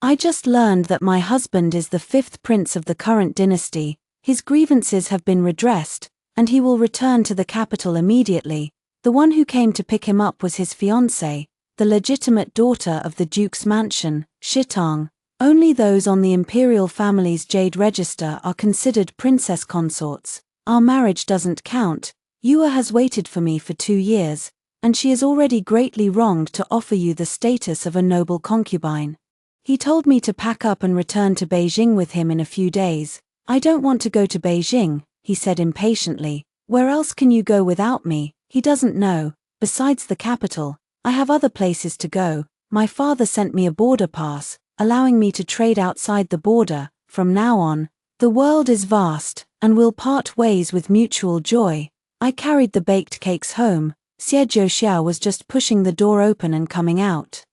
I just learned that my husband is the fifth prince of the current dynasty, his grievances have been redressed, and he will return to the capital immediately. The one who came to pick him up was his fiancée, the legitimate daughter of the duke's mansion, Shitang. Only those on the imperial family's jade register are considered princess consorts. Our marriage doesn't count. Yua has waited for me for 2 years, and she is already greatly wronged to offer you the status of a noble concubine. He told me to pack up and return to Beijing with him in a few days. I don't want to go to Beijing, he said impatiently. Where else can you go without me? He doesn't know. Besides the capital, I have other places to go. My father sent me a border pass, allowing me to trade outside the border. From now on, the world is vast, and we'll part ways with mutual joy. I carried the baked cakes home. Xie Zhouxiao was just pushing the door open and coming out.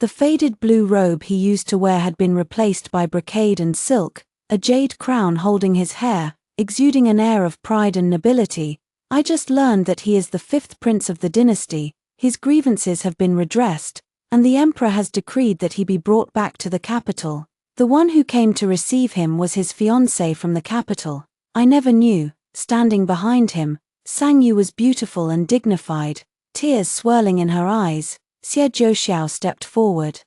The faded blue robe he used to wear had been replaced by brocade and silk, a jade crown holding his hair, exuding an air of pride and nobility. I just learned that he is the fifth prince of the dynasty, his grievances have been redressed, and the emperor has decreed that he be brought back to the capital. The one who came to receive him was his fiancée from the capital. I never knew. Standing behind him, Sang Yu was beautiful and dignified, tears swirling in her eyes. Xie Zhouxiao stepped forward.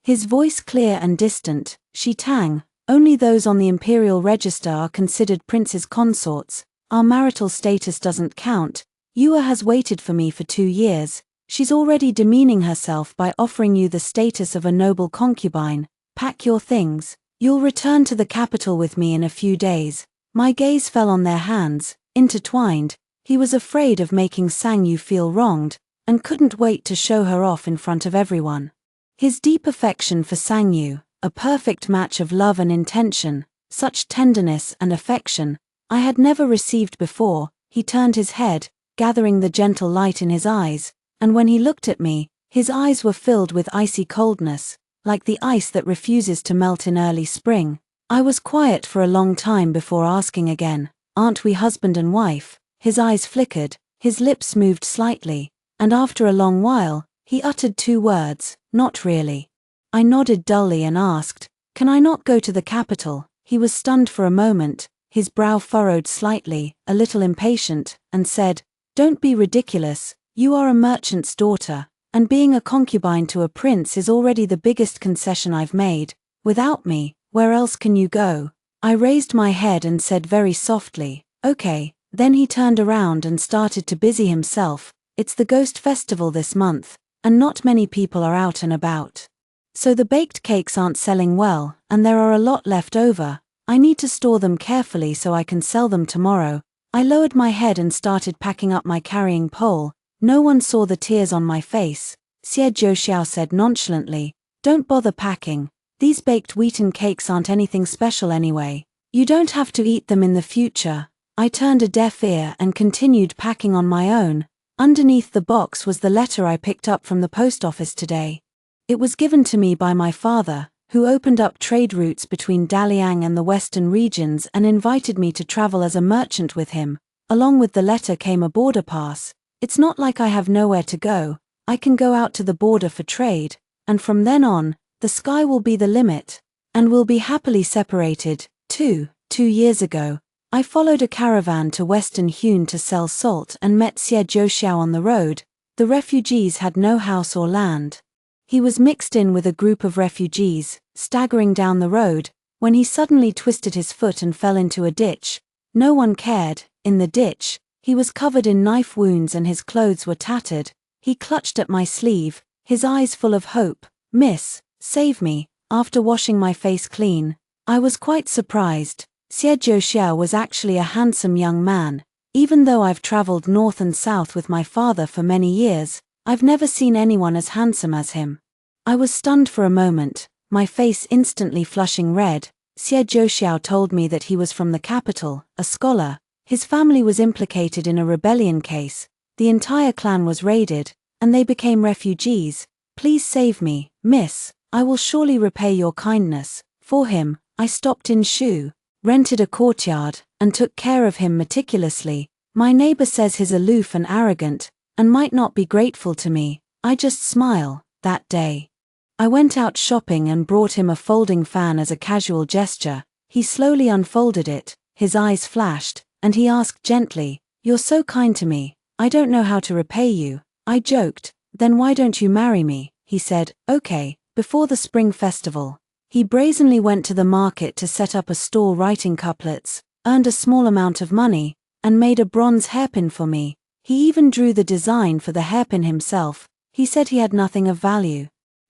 His voice clear and distant. Shi Tang, only those on the imperial register are considered princes consorts. Our marital status doesn't count. Yua has waited for me for 2 years. She's already demeaning herself by offering you the status of a noble concubine. Pack your things. You'll return to the capital with me in a few days. My gaze fell on their hands, intertwined. He was afraid of making Sang Yu feel wronged, and couldn't wait to show her off in front of everyone. His deep affection for Sang Yu, a perfect match of love and intention, such tenderness and affection, I had never received before. He turned his head, gathering the gentle light in his eyes, and when he looked at me, his eyes were filled with icy coldness, like the ice that refuses to melt in early spring. I was quiet for a long time before asking again, "Aren't we husband and wife?" His eyes flickered, his lips moved slightly, and after a long while, he uttered 2 words, "Not really." I nodded dully and asked, "Can I not go to the capital?" He was stunned for a moment, his brow furrowed slightly, a little impatient, and said, "Don't be ridiculous, you are a merchant's daughter, and being a concubine to a prince is already the biggest concession I've made. Without me, where else can you go?" I raised my head and said very softly, "Okay." Then he turned around and started to busy himself. It's the Ghost Festival this month, and not many people are out and about. So the baked cakes aren't selling well, and there are a lot left over. I need to store them carefully so I can sell them tomorrow. I lowered my head and started packing up my carrying pole. No one saw the tears on my face. Xie Zhouxiao said nonchalantly, "Don't bother packing. These baked wheaten cakes aren't anything special anyway. You don't have to eat them in the future." I turned a deaf ear and continued packing on my own. Underneath the box was the letter I picked up from the post office today. It was given to me by my father, who opened up trade routes between Daliang and the western regions and invited me to travel as a merchant with him. Along with the letter came a border pass. It's not like I have nowhere to go. I can go out to the border for trade, and from then on, the sky will be the limit, and we'll be happily separated. 2 years ago, I followed a caravan to Western Hune to sell salt and met Xie Zhouxiao on the road. The refugees had no house or land. He was mixed in with a group of refugees, staggering down the road, when he suddenly twisted his foot and fell into a ditch. No one cared. In the ditch, he was covered in knife wounds and his clothes were tattered. He clutched at my sleeve, his eyes full of hope. "Miss, save me." After washing my face clean, I was quite surprised. Xie Zhouxiao was actually a handsome young man. Even though I've traveled north and south with my father for many years, I've never seen anyone as handsome as him. I was stunned for a moment, my face instantly flushing red. Xie Zhouxiao told me that he was from the capital, a scholar. His family was implicated in a rebellion case. The entire clan was raided, and they became refugees. "Please save me, miss. I will surely repay your kindness." For him, I stopped in Shu, rented a courtyard, and took care of him meticulously. My neighbor says he's aloof and arrogant, and might not be grateful to me. I just smile. That day, I went out shopping and brought him a folding fan as a casual gesture. He slowly unfolded it, his eyes flashed, and he asked gently, "You're so kind to me, I don't know how to repay you." I joked, "Then why don't you marry me?" He said, "Okay, before the spring festival." He brazenly went to the market to set up a stall writing couplets, earned a small amount of money, and made a bronze hairpin for me. He even drew the design for the hairpin himself. He said he had nothing of value.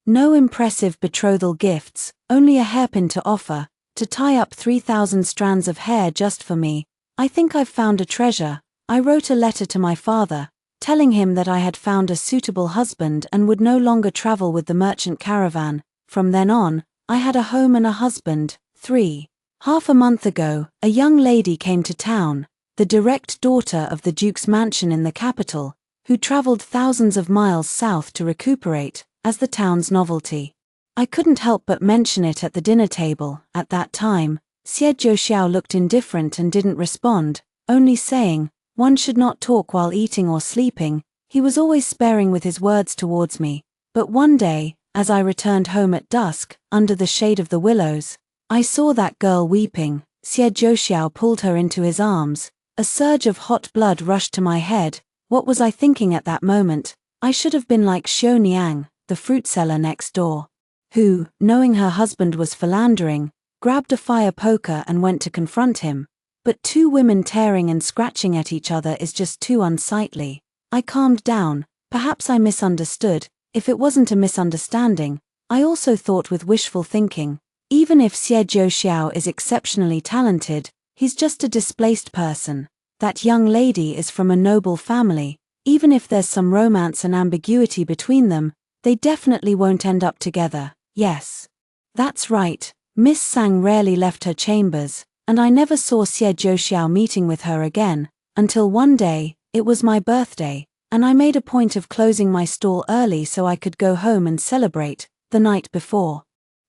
No impressive betrothal gifts, only a hairpin to offer, to tie up 3,000 strands of hair just for me. I think I've found a treasure. I wrote a letter to my father, telling him that I had found a suitable husband and would no longer travel with the merchant caravan. From then on, I had a home and a husband. 3. Half a month ago, a young lady came to town, the direct daughter of the Duke's mansion in the capital, who traveled thousands of miles south to recuperate, as the town's novelty. I couldn't help but mention it at the dinner table. At that time, Xie Zhouxiao looked indifferent and didn't respond, only saying, "One should not talk while eating or sleeping." He was always sparing with his words towards me. But one day, as I returned home at dusk, under the shade of the willows, I saw that girl weeping. Xie Zhouxiao pulled her into his arms. A surge of hot blood rushed to my head. What was I thinking at that moment? I should have been like Xiao Niang, the fruit seller next door, who, knowing her husband was philandering, grabbed a fire poker and went to confront him. But two women tearing and scratching at each other is just too unsightly. I calmed down. Perhaps I misunderstood. If it wasn't a misunderstanding, I also thought with wishful thinking. Even if Xie Zhouxiao is exceptionally talented, he's just a displaced person. That young lady is from a noble family. Even if there's some romance and ambiguity between them, they definitely won't end up together. Yes. That's right. Miss Sang rarely left her chambers, and I never saw Xie Zhouxiao meeting with her again, until one day, it was my birthday, and I made a point of closing my stall early so I could go home and celebrate. The night before,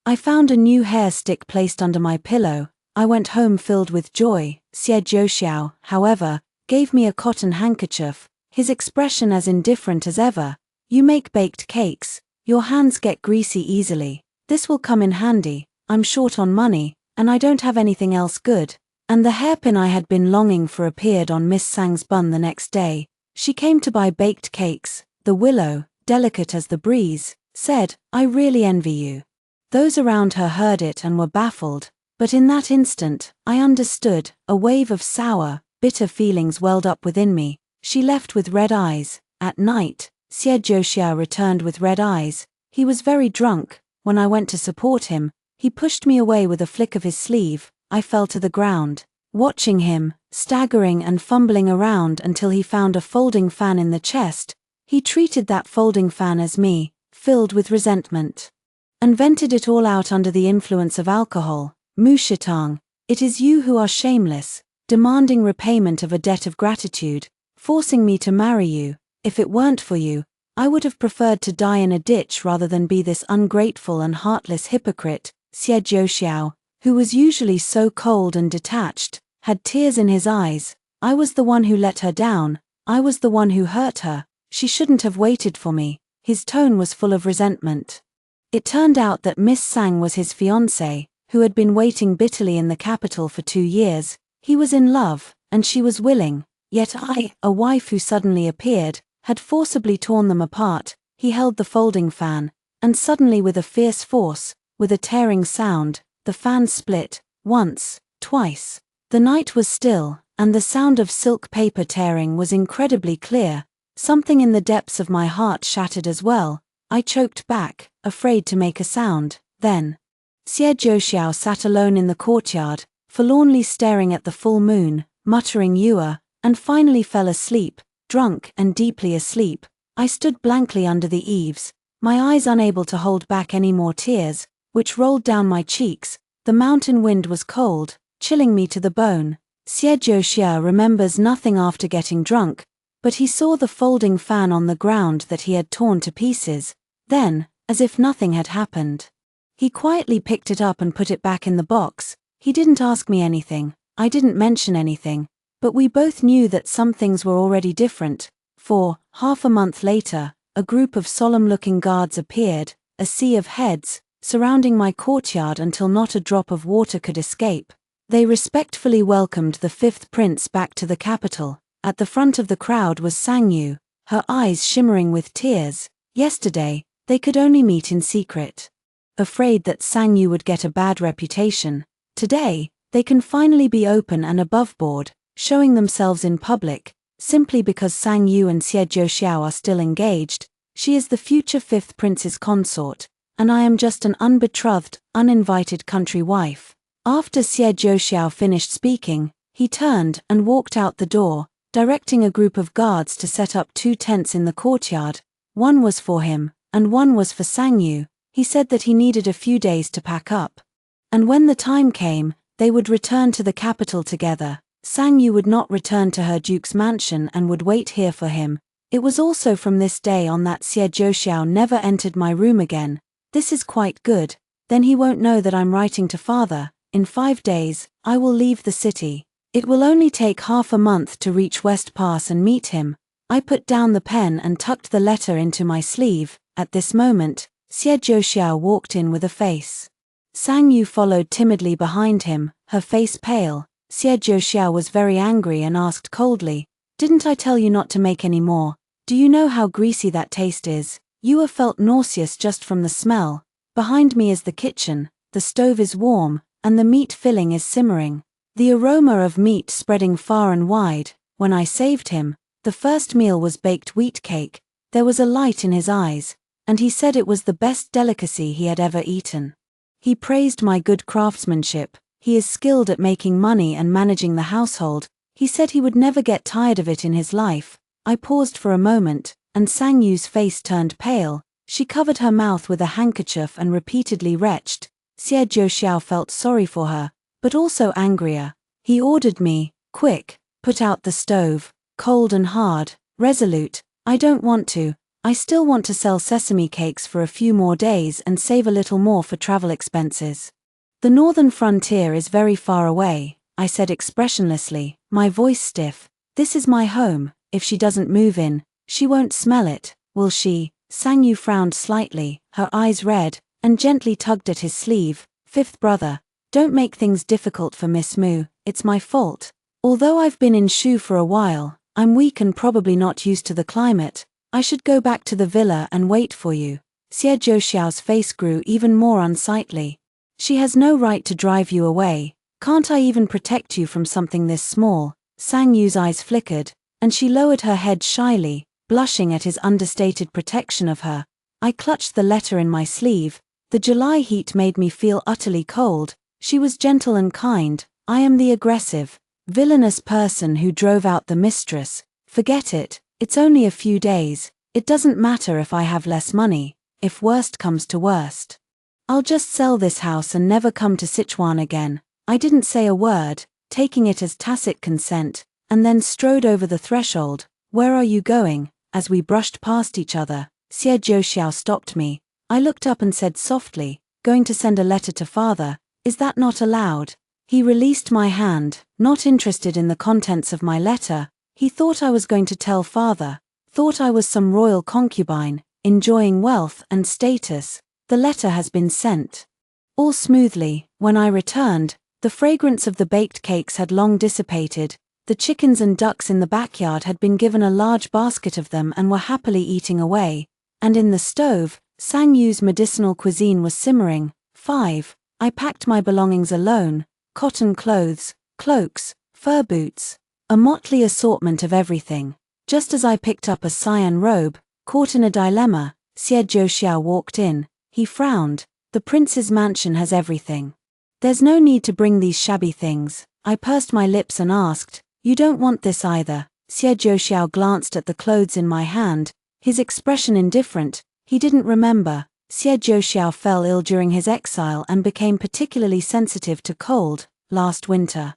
I found a new hair stick placed under my pillow. I went home filled with joy. Xie Zhouxiao, however, gave me a cotton handkerchief, his expression as indifferent as ever. "You make baked cakes. Your hands get greasy easily. This will come in handy. I'm short on money, and I don't have anything else good." And the hairpin I had been longing for appeared on Miss Sang's bun the next day. She came to buy baked cakes. The willow, delicate as the breeze, said, "I really envy you." Those around her heard it and were baffled. But in that instant, I understood. A wave of sour, bitter feelings welled up within me. She left with red eyes. At night, Xie Zhouxiao returned with red eyes. He was very drunk. When I went to support him, he pushed me away with a flick of his sleeve. I fell to the ground, watching him, staggering and fumbling around until he found a folding fan in the chest. He treated that folding fan as me, filled with resentment, and vented it all out under the influence of alcohol. "Mu Shitang, it is you who are shameless, demanding repayment of a debt of gratitude, forcing me to marry you. If it weren't for you, I would have preferred to die in a ditch rather than be this ungrateful and heartless hypocrite." Xie Zhouxiao, who was usually so cold and detached, had tears in his eyes. I was the one who let her down. I was the one who hurt her. She shouldn't have waited for me. His tone was full of resentment. It turned out that Miss Sang was his fiancée, who had been waiting bitterly in the capital for 2 years. He was in love, and she was willing. Yet I, a wife who suddenly appeared, had forcibly torn them apart. He held the folding fan, and suddenly with a fierce force, with a tearing sound, the fan split. Once, twice. The night was still, and the sound of silk paper tearing was incredibly clear. Something in the depths of my heart shattered as well. I choked back, afraid to make a sound. Then, Xie Zhouxiao sat alone in the courtyard, forlornly staring at the full moon, muttering "Yua," and finally fell asleep, drunk and deeply asleep. I stood blankly under the eaves, my eyes unable to hold back any more tears, which rolled down my cheeks. The mountain wind was cold, chilling me to the bone. Xie Zhouxiao remembers nothing after getting drunk, but he saw the folding fan on the ground that he had torn to pieces. Then, as if nothing had happened, he quietly picked it up and put it back in the box. He didn't ask me anything, I didn't mention anything, but we both knew that some things were already different. For, half a month later, a group of solemn-looking guards appeared. a sea of heads, surrounding my courtyard until not a drop of water could escape. They respectfully welcomed the fifth prince back to the capital. At the front of the crowd was Sangyu, her eyes shimmering with tears. Yesterday, they could only meet in secret. Afraid that Sangyu would get a bad reputation, today, they can finally be open and aboveboard, showing themselves in public. Simply because Sangyu and Xie Zhouxiao are still engaged, she is the future fifth prince's consort, and I am just an unbetrothed, uninvited country wife. After Xie Zhouxiao finished speaking, he turned and walked out the door, directing a group of guards to set up 2 tents in the courtyard. One was for him, and one was for Sangyu. He said that he needed a few days to pack up. And when the time came, they would return to the capital together. Sangyu would not return to her duke's mansion and would wait here for him. It was also from this day on that Xie Zhouxiao never entered my room again. This is quite good. Then he won't know that I'm writing to father. In 5 days, I will leave the city. It will only take half a month to reach West Pass and meet him. I put down the pen and tucked the letter into my sleeve. At this moment, Xie Zhouxiao walked in with a face. Sangyu followed timidly behind him, her face pale. Xie Zhouxiao was very angry and asked coldly, "Didn't I tell you not to make any more? Do you know how greasy that taste is? You have felt nauseous just from the smell. Behind me is the kitchen, the stove is warm, and the meat filling is simmering. The aroma of meat spreading far and wide. When I saved him, the first meal was baked wheat cake. There was a light in his eyes, and he said it was the best delicacy he had ever eaten. He praised my good craftsmanship. He is skilled at making money and managing the household. He said he would never get tired of it in his life." I paused for a moment, and Sangyu's face turned pale. She covered her mouth with a handkerchief and repeatedly retched. Xie Zhouxiao felt sorry for her, but also angrier. He ordered me, "Quick, put out the stove." Cold and hard, resolute. "I don't want to. I still want to sell sesame cakes for a few more days and save a little more for travel expenses. The northern frontier is very far away," I said expressionlessly, my voice stiff. "This is my home. If she doesn't move in, she won't smell it, will she?" Sangyu frowned slightly, her eyes red, and gently tugged at his sleeve. "Fifth brother, don't make things difficult for Miss Mu. It's my fault. Although I've been in Shu for a while, I'm weak and probably not used to the climate. I should go back to the villa and wait for you." Xie Zhouxiao's face grew even more unsightly. "She has no right to drive you away. Can't I even protect you from something this small?" Sangyu's eyes flickered, and she lowered her head shyly, blushing at his understated protection of her. I clutched the letter in my sleeve. The July heat made me feel utterly cold. She was gentle and kind. I am the aggressive, villainous person who drove out the mistress. Forget it. It's only a few days. It doesn't matter if I have less money. If worst comes to worst, I'll just sell this house and never come to Sichuan again. I didn't say a word, taking it as tacit consent, and then strode over the threshold. "Where are you going?" As we brushed past each other, Xie Zhouxiao stopped me. I looked up and said softly, "Going to send a letter to father. Is that not allowed?" He released my hand, not interested in the contents of my letter. He thought I was going to tell father, thought I was some royal concubine, enjoying wealth and status. "The letter has been sent." All smoothly. When I returned, the fragrance of the baked cakes had long dissipated. The chickens and ducks in the backyard had been given a large basket of them and were happily eating away. And in the stove, Sangyu's medicinal cuisine was simmering. 5. I packed my belongings alone. Cotton clothes, cloaks, fur boots. A motley assortment of everything. Just as I picked up a cyan robe, caught in a dilemma, Xie Zhouxiao walked in. He frowned. "The prince's mansion has everything. There's no need to bring these shabby things." I pursed my lips and asked, "You don't want this either?" Xie Zhouxiao glanced at the clothes in my hand, his expression indifferent. He didn't remember. Xie Zhouxiao fell ill during his exile and became particularly sensitive to cold, last winter.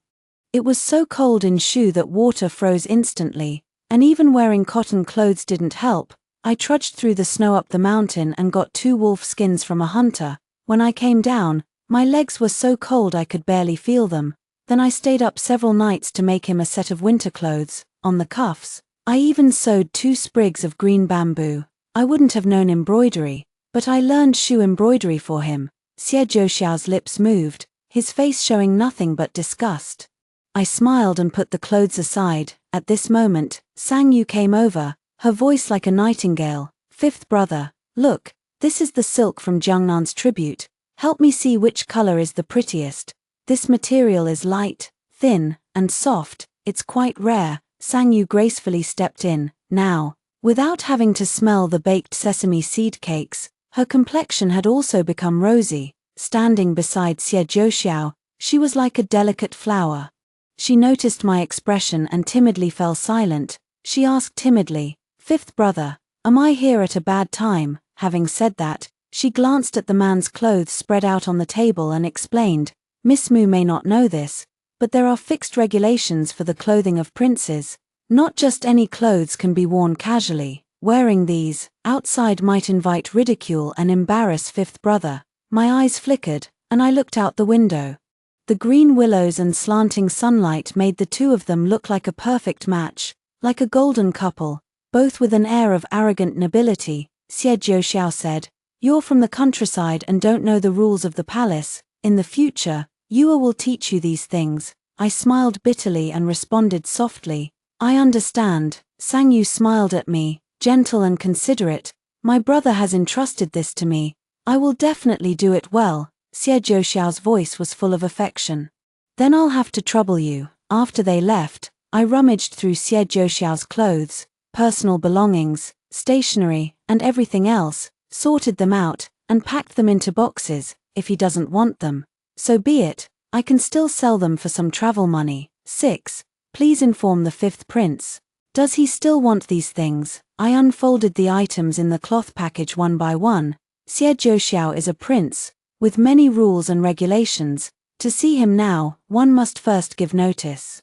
It was so cold in Shu that water froze instantly, and even wearing cotton clothes didn't help. I trudged through the snow up the mountain and got 2 wolf skins from a hunter. When I came down, my legs were so cold I could barely feel them. Then I stayed up several nights to make him a set of winter clothes. On the cuffs, I even sewed 2 sprigs of green bamboo. I wouldn't have known embroidery, But I learned shoe embroidery for him. Xie Zhouxiao's lips moved, his face showing nothing but disgust. I smiled and put the clothes aside. At this moment, Sang Yu came over, her voice like a nightingale. Fifth brother, look, this is the silk from Jiangnan's tribute. Help me see which color is the prettiest. This material is light, thin, and soft. It's quite rare. Sang Yu gracefully stepped in. Now, without having to smell the baked sesame seed cakes, her complexion had also become rosy. Standing beside Xie Zhouxiao, she was like a delicate flower. She noticed my expression and timidly fell silent. She asked timidly, "Fifth brother, am I here at a bad time?" Having said that, she glanced at the man's clothes spread out on the table and explained, "Miss Mu may not know this, but there are fixed regulations for the clothing of princes. Not just any clothes can be worn casually. Wearing these outside might invite ridicule and embarrass fifth brother." My eyes flickered, and I looked out the window. The green willows and slanting sunlight made the two of them look like a perfect match, like a golden couple, both with an air of arrogant nobility. Xie Zhouxiao said, "You're from the countryside and don't know the rules of the palace. In the future, Yua will teach you these things." I smiled bitterly and responded softly, "I understand." Sang Yu smiled at me, gentle and considerate. "My brother has entrusted this to me. I will definitely do it well." Xie Zhouxiao's voice was full of affection. "Then I'll have to trouble you." After they left, I rummaged through Xie Zhouxiao's clothes, personal belongings, stationery, and everything else, sorted them out, and packed them into boxes. If he doesn't want them, so be it. I can still sell them for some travel money. 6. Please inform the fifth prince. Does he still want these things? I unfolded the items in the cloth package one by one. Xie Zhouxiao is a prince, with many rules and regulations. To see him now, one must first give notice.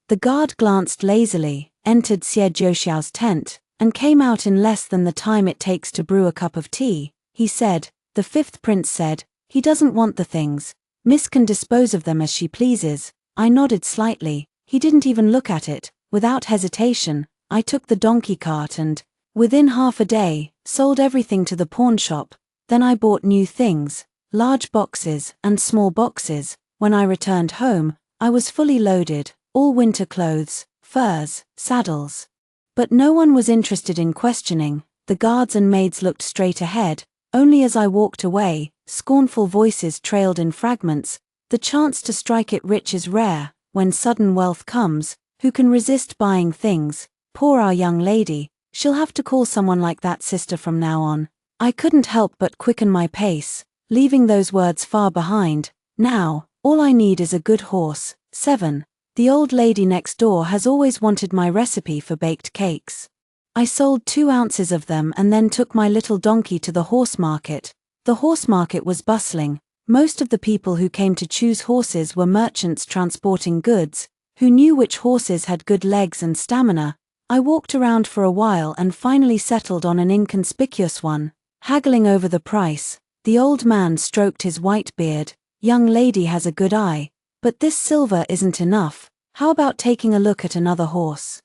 The guard glanced lazily, entered Xie Zhouxiao's tent, and came out in less than the time it takes to brew a cup of tea. He said, "The fifth prince said, he doesn't want the things. Miss can dispose of them as she pleases." I nodded slightly. He didn't even look at it. Without hesitation, I took the donkey cart and, within half a day, sold everything to the pawn shop. Then I bought new things, large boxes and small boxes. When I returned home, I was fully loaded, all winter clothes, furs, saddles. But no one was interested in questioning. The guards and maids looked straight ahead. Only as I walked away, scornful voices trailed in fragments. The chance to strike it rich is rare. When sudden wealth comes, who can resist buying things? Poor our young lady, she'll have to call someone like that sister from now on. I couldn't help but quicken my pace, leaving those words far behind. Now, all I need is a good horse. 7. The old lady next door has always wanted my recipe for baked cakes. I sold 2 ounces of them and then took my little donkey to the horse market. The horse market was bustling. Most of the people who came to choose horses were merchants transporting goods, who knew which horses had good legs and stamina. I walked around for a while and finally settled on an inconspicuous one. Haggling over the price, the old man stroked his white beard. "Young lady has a good eye, but this silver isn't enough. How about taking a look at another horse?"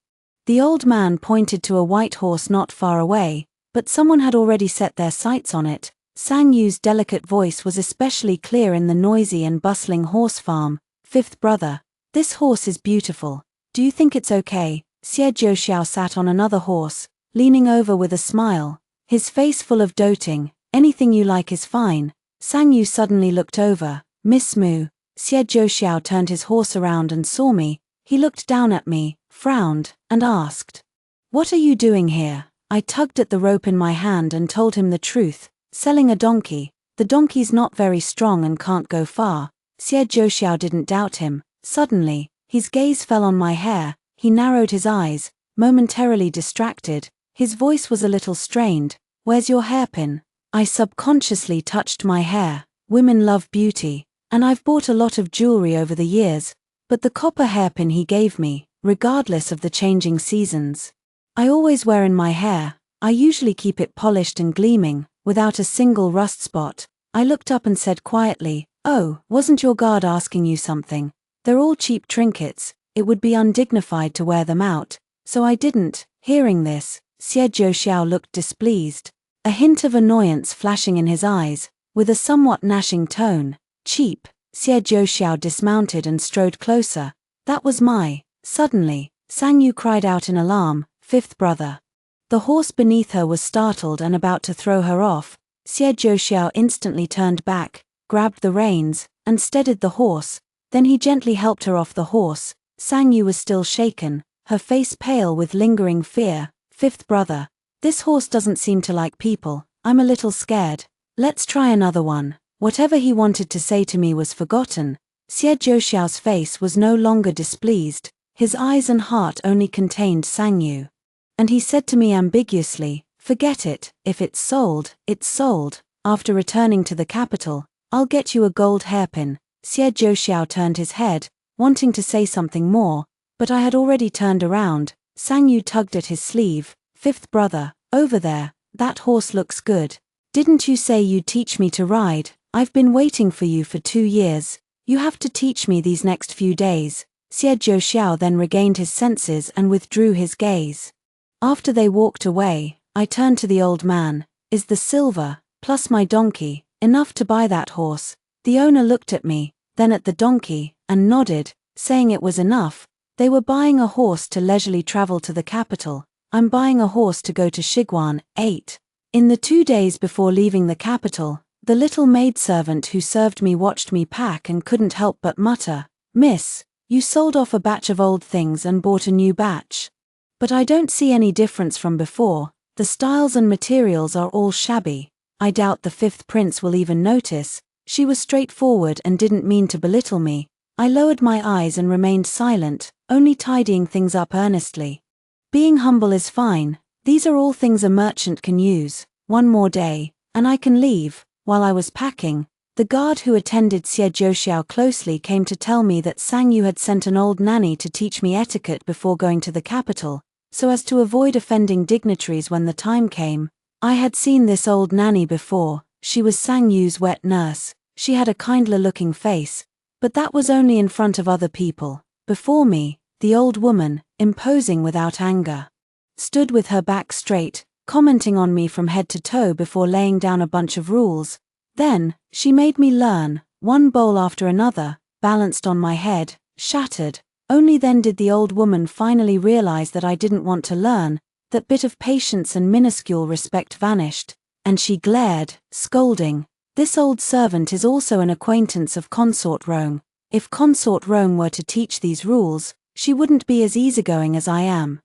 The old man pointed to a white horse not far away, but someone had already set their sights on it. Sang Yu's delicate voice was especially clear in the noisy and bustling horse farm. "Fifth brother, this horse is beautiful. Do you think it's okay?" Xie Zhouxiao sat on another horse, leaning over with a smile, his face full of doting. "Anything you like is fine." Sang Yu suddenly looked over. "Miss Mu." Xie Zhouxiao turned his horse around and saw me. He looked down at me, frowned, and asked, "What are you doing here?" I tugged at the rope in my hand and told him the truth. "Selling a donkey. The donkey's not very strong and can't go far." Xie Zhouxiao didn't doubt him. Suddenly, his gaze fell on my hair. He narrowed his eyes, momentarily distracted. His voice was a little strained. "Where's your hairpin?" I subconsciously touched my hair. Women love beauty, and I've bought a lot of jewelry over the years, but the copper hairpin he gave me, regardless of the changing seasons, I always wear in my hair. I usually keep it polished and gleaming, without a single rust spot. I looked up and said quietly, "Oh, wasn't your guard asking you something? They're all cheap trinkets. It would be undignified to wear them out, so I didn't." Hearing this, Xie Zhouxiao looked displeased. a hint of annoyance flashing in his eyes, with a somewhat gnashing tone. Cheap. Xie Zhouxiao dismounted and strode closer. That was my. Suddenly, Sang Yu cried out in alarm, "Fifth brother." The horse beneath her was startled and about to throw her off. Xie Zhouxiao instantly turned back, grabbed the reins, and steadied the horse. Then he gently helped her off the horse. Sang Yu was still shaken, her face pale with lingering fear. "Fifth brother, this horse doesn't seem to like people. I'm a little scared. Let's try another one." Whatever he wanted to say to me was forgotten. Xie Zhouxiao's face was no longer displeased, his eyes and heart only contained Sang Yu. And he said to me ambiguously, "Forget it, if it's sold, it's sold. After returning to the capital, I'll get you a gold hairpin." Xie Zhouxiao turned his head, wanting to say something more, but I had already turned around. Sang Yu tugged at his sleeve. "Fifth brother, over there, that horse looks good. Didn't you say you'd teach me to ride? I've been waiting for you for 2 years. You have to teach me these next few days." Xie Zhouxiao then regained his senses and withdrew his gaze. After they walked away, I turned to the old man. "Is the silver, plus my donkey, enough to buy that horse?" The owner looked at me, then at the donkey, and nodded, saying it was enough. They were buying a horse to leisurely travel to the capital. I'm buying a horse to go to Shiguan. 8. In the 2 days before leaving the capital, the little maidservant who served me watched me pack and couldn't help but mutter, "Miss, you sold off a batch of old things and bought a new batch. But I don't see any difference from before. The styles and materials are all shabby." I doubt the fifth prince will even notice. She was straightforward and didn't mean to belittle me. I lowered my eyes and remained silent, only tidying things up earnestly. Being humble is fine. These are all things a merchant can use. One more day, and I can leave. While I was packing, the guard who attended Xie Zhouxiao closely came to tell me that Sang Yu had sent an old nanny to teach me etiquette before going to the capital, so as to avoid offending dignitaries when the time came. I had seen this old nanny before. She was Sang Yu's wet nurse. She had a kindler-looking face, but that was only in front of other people. Before me, the old woman, imposing without anger, stood with her back straight, commenting on me from head to toe before laying down a bunch of rules. Then, she made me learn, one bowl after another, balanced on my head, shattered. Only then did the old woman finally realize that I didn't want to learn. That bit of patience and minuscule respect vanished, and she glared, scolding. "This old servant is also an acquaintance of Consort Rong. If Consort Rong were to teach these rules, she wouldn't be as easygoing as I am.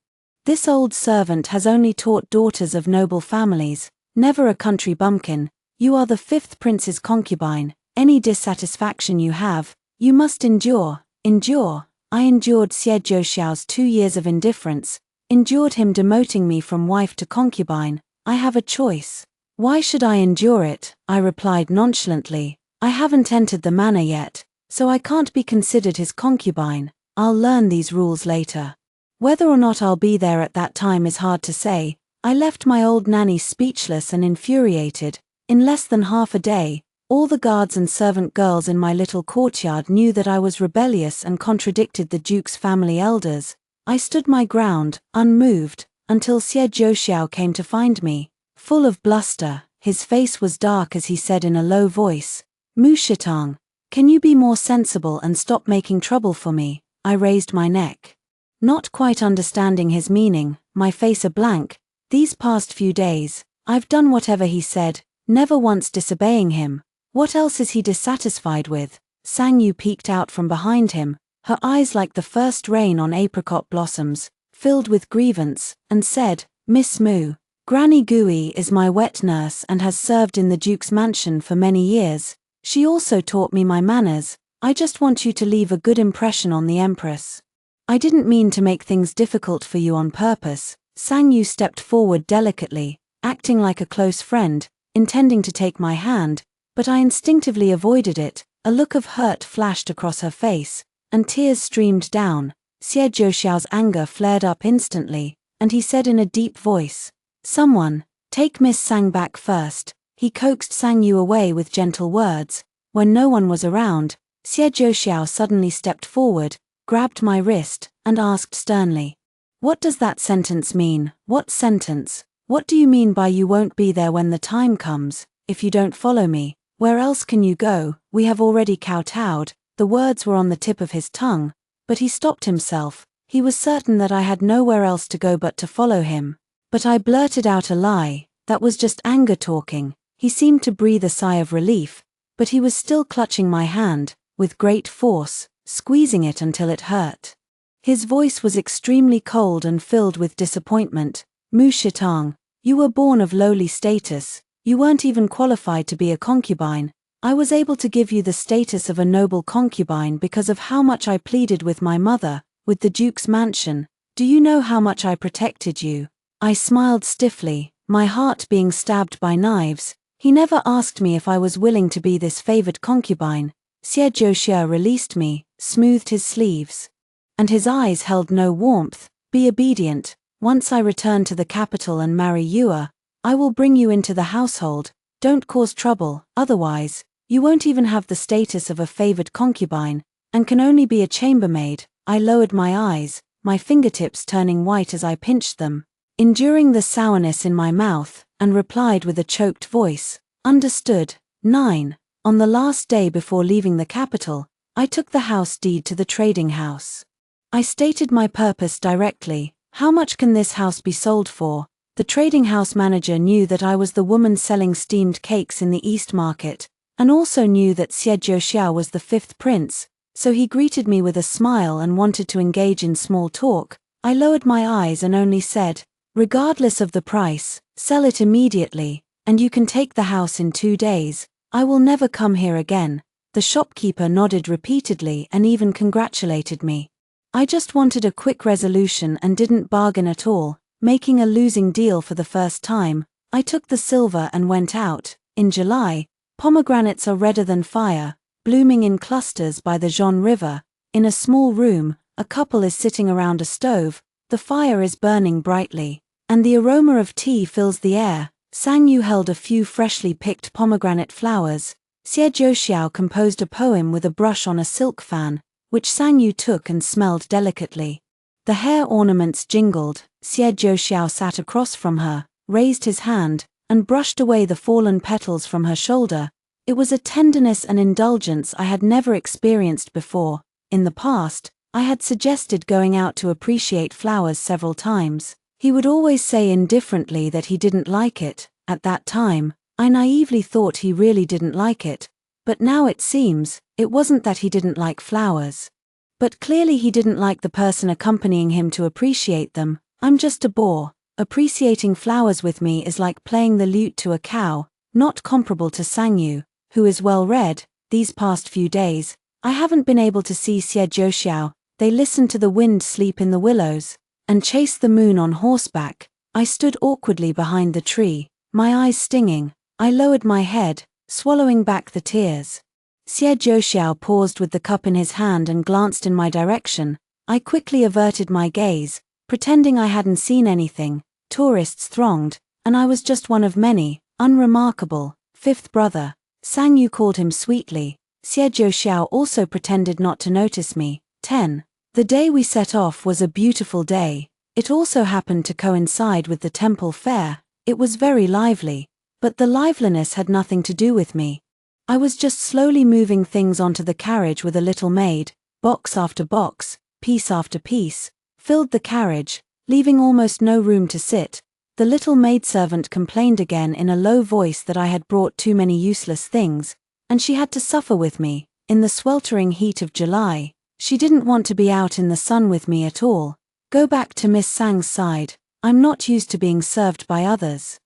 This old servant has only taught daughters of noble families, never a country bumpkin. You are the fifth prince's concubine. Any dissatisfaction you have, you must endure." Endure? I endured Xie Zhouxiao's 2 years of indifference, endured him demoting me from wife to concubine. I have a choice. "Why should I endure it?" I replied nonchalantly. "I haven't entered the manor yet, so I can't be considered his concubine. I'll learn these rules later. Whether or not I'll be there at that time is hard to say." I left my old nanny speechless and infuriated. In less than half a day, all the guards and servant girls in my little courtyard knew that I was rebellious and contradicted the duke's family elders. I stood my ground, unmoved, until Xie Zhouxiao came to find me. Full of bluster, his face was dark as he said in a low voice, "Mu Shitang, can you be more sensible and stop making trouble for me?" I raised my neck, not quite understanding his meaning, my face a blank. These past few days, I've done whatever he said, never once disobeying him. What else is he dissatisfied with? Sang Yu peeked out from behind him, her eyes like the first rain on apricot blossoms, filled with grievance, and said, "Miss Mu, Granny Gui is my wet nurse and has served in the Duke's mansion for many years. She also taught me my manners. I just want you to leave a good impression on the Empress. I didn't mean to make things difficult for you on purpose." Sang Yu stepped forward delicately, acting like a close friend, intending to take my hand, but I instinctively avoided it. A look of hurt flashed across her face, and tears streamed down. Xie Zhouxiao's anger flared up instantly, and he said in a deep voice, "Someone, take Miss Sang back first." He coaxed Sang Yu away with gentle words. When no one was around, Xie Zhouxiao suddenly stepped forward, grabbed my wrist, and asked sternly, "What does that sentence mean?" "What sentence?" "What do you mean by you won't be there when the time comes, if you don't follow me? Where else can you go? We have already kowtowed." The words were on the tip of his tongue, but he stopped himself. He was certain that I had nowhere else to go but to follow him. But I blurted out a lie. That was just anger talking. He seemed to breathe a sigh of relief, but he was still clutching my hand, with great force, squeezing it until it hurt. His voice was extremely cold and filled with disappointment. "Mu Shitang, you were born of lowly status. You weren't even qualified to be a concubine. I was able to give you the status of a noble concubine because of how much I pleaded with my mother, with the Duke's mansion. Do you know how much I protected you?" I smiled stiffly, my heart being stabbed by knives. He never asked me if I was willing to be this favored concubine. Xie Zhouxia released me, smoothed his sleeves. And his eyes held no warmth. "Be obedient. Once I return to the capital and marry Yua, I will bring you into the household. Don't cause trouble, otherwise, you won't even have the status of a favored concubine, and can only be a chambermaid." I lowered my eyes, my fingertips turning white as I pinched them, enduring the sourness in my mouth, and replied with a choked voice, "Understood." 9. On the last day before leaving the capital, I took the house deed to the trading house. I stated my purpose directly. "How much can this house be sold for?" The trading house manager knew that I was the woman selling steamed cakes in the East Market, and also knew that Xie Zhouxia was the fifth prince, so he greeted me with a smile and wanted to engage in small talk. I lowered my eyes and only said, "Regardless of the price, sell it immediately, and you can take the house in 2 days. I will never come here again." The shopkeeper nodded repeatedly and even congratulated me. I just wanted a quick resolution and didn't bargain at all, making a losing deal for the first time. I took the silver and went out. In July, pomegranates are redder than fire, blooming in clusters by the Zhon River. In a small room, a couple is sitting around a stove, the fire is burning brightly, and the aroma of tea fills the air. Sang Yu held a few freshly picked pomegranate flowers. Xie Zhouxiao composed a poem with a brush on a silk fan, which Sang Yu took and smelled delicately. The hair ornaments jingled. Xie Zhouxiao sat across from her, raised his hand, and brushed away the fallen petals from her shoulder. It was a tenderness and indulgence I had never experienced before. In the past, I had suggested going out to appreciate flowers several times. He would always say indifferently that he didn't like it. At that time, I naively thought he really didn't like it. But now it seems, it wasn't that he didn't like flowers. But clearly he didn't like the person accompanying him to appreciate them. "I'm just a bore. Appreciating flowers with me is like playing the lute to a cow," not comparable to Sang Yu, who is well read. These past few days, I haven't been able to see Xie Zhouxiao. They listened to the wind sleep in the willows, and chased the moon on horseback. I stood awkwardly behind the tree, my eyes stinging. I lowered my head, swallowing back the tears. Xie Zhouxiao paused with the cup in his hand and glanced in my direction. I quickly averted my gaze, pretending I hadn't seen anything. Tourists thronged, and I was just one of many, unremarkable. "Fifth brother." Sang Yu called him sweetly. Xie Zhouxiao also pretended not to notice me. 10. The day we set off was a beautiful day. It also happened to coincide with the temple fair. It was very lively, but the liveliness had nothing to do with me. I was just slowly moving things onto the carriage with a little maid. Box after box, piece after piece, filled the carriage, leaving almost no room to sit. The little maidservant complained again in a low voice that I had brought too many useless things, and she had to suffer with me. In the sweltering heat of July, she didn't want to be out in the sun with me at all. Go back to Miss Sang's side. I'm not used to being served by others.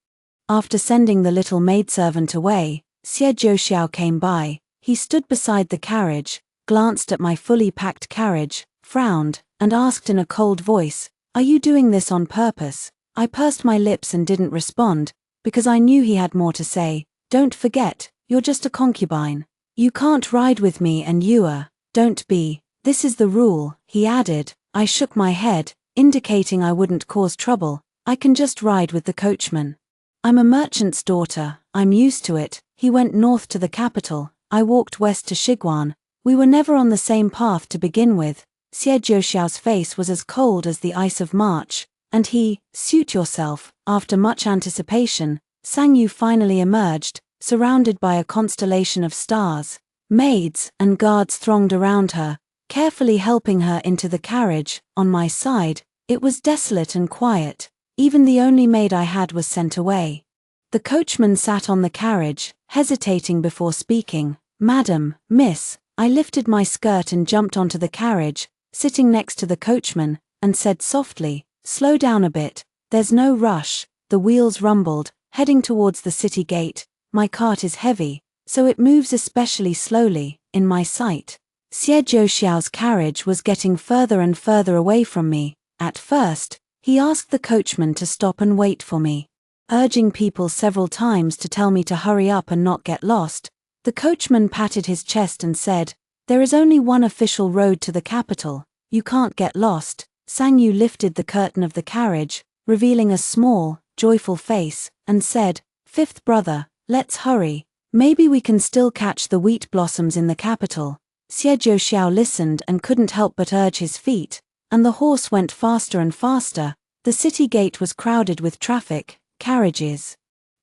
After sending the little maidservant away, Xie Zhouxiao came by. He stood beside the carriage, glanced at my fully packed carriage, frowned, and asked in a cold voice, "Are you doing this on purpose?" I pursed my lips and didn't respond, because I knew he had more to say. "Don't forget, you're just a concubine. You can't ride with me and Yua. Don't be. This is the rule," he added. I shook my head, indicating I wouldn't cause trouble. "I can just ride with the coachman. I'm a merchant's daughter, I'm used to it." He went north to the capital, I walked west to Shiguan. We were never on the same path to begin with. Xie Zhouxiao's face was as cold as the ice of March. and he, suit yourself. After much anticipation, Sang Yu finally emerged, surrounded by a constellation of stars. Maids and guards thronged around her, carefully helping her into the carriage. On my side, it was desolate and quiet. Even the only maid I had was sent away. The coachman sat on the carriage, hesitating before speaking. Madam, miss. I lifted my skirt and jumped onto the carriage, sitting next to the coachman, and said softly, slow down a bit, there's no rush. The wheels rumbled, heading towards the city gate. My cart is heavy, so it moves especially slowly. In my sight, Xie Zhouxiao's carriage was getting further and further away from me. At first, he asked the coachman to stop and wait for me, urging people several times to tell me to hurry up and not get lost. The coachman patted his chest and said, there is only one official road to the capital, you can't get lost. Sang Yu lifted the curtain of the carriage, revealing a small, joyful face, and said, fifth brother, let's hurry. Maybe we can still catch the wheat blossoms in the capital. Xie Zhouxiao listened and couldn't help but urge his feet, and the horse went faster and faster. The city gate was crowded with traffic, carriages,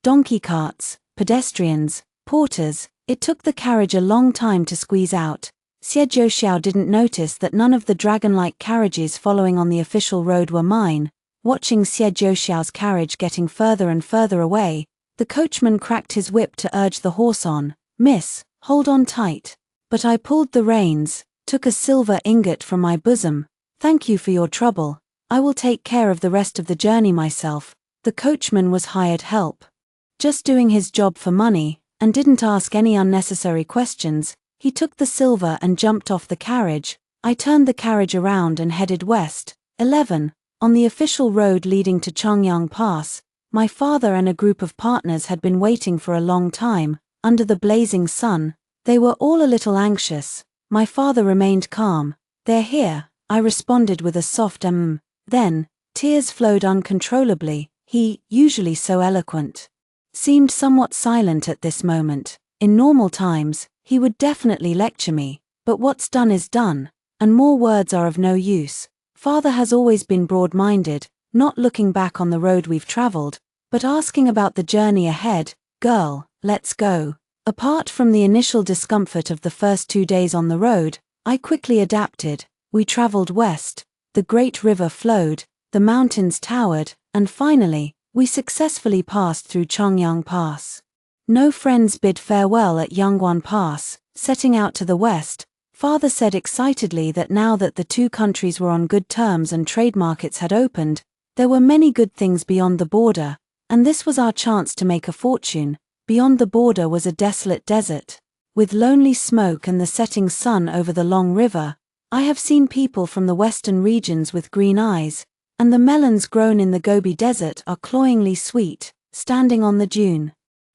donkey carts, pedestrians, porters. It took the carriage a long time to squeeze out. Xie Zhouxiao didn't notice that none of the dragon-like carriages following on the official road were mine. Watching Xie Zhouxiao's carriage getting further and further away, the coachman cracked his whip to urge the horse on. Miss, hold on tight. But I pulled the reins, took a silver ingot from my bosom. Thank you for your trouble. I will take care of the rest of the journey myself. The coachman was hired help, just doing his job for money, and didn't ask any unnecessary questions. He took the silver and jumped off the carriage. I turned the carriage around and headed west. 11. On the official road leading to Chongyang Pass, my father and a group of partners had been waiting for a long time, under the blazing sun. They were all a little anxious. My father remained calm. They're here, I responded with a soft Then, tears flowed uncontrollably. He, usually so eloquent, seemed somewhat silent at this moment. In normal times, he would definitely lecture me, but what's done is done, and more words are of no use. Father has always been broad-minded, not looking back on the road we've traveled, but asking about the journey ahead. Girl, let's go. Apart from the initial discomfort of the first 2 days on the road, I quickly adapted. We traveled west, the great river flowed, the mountains towered, and finally, we successfully passed through Chongyang Pass. No friends bid farewell at Yangguan Pass. Setting out to the west, Father said excitedly that now that the two countries were on good terms and trade markets had opened, there were many good things beyond the border, and this was our chance to make a fortune. Beyond the border was a desolate desert, with lonely smoke and the setting sun over the long river. I have seen people from the western regions with green eyes, and the melons grown in the Gobi Desert are cloyingly sweet. Standing on the dune,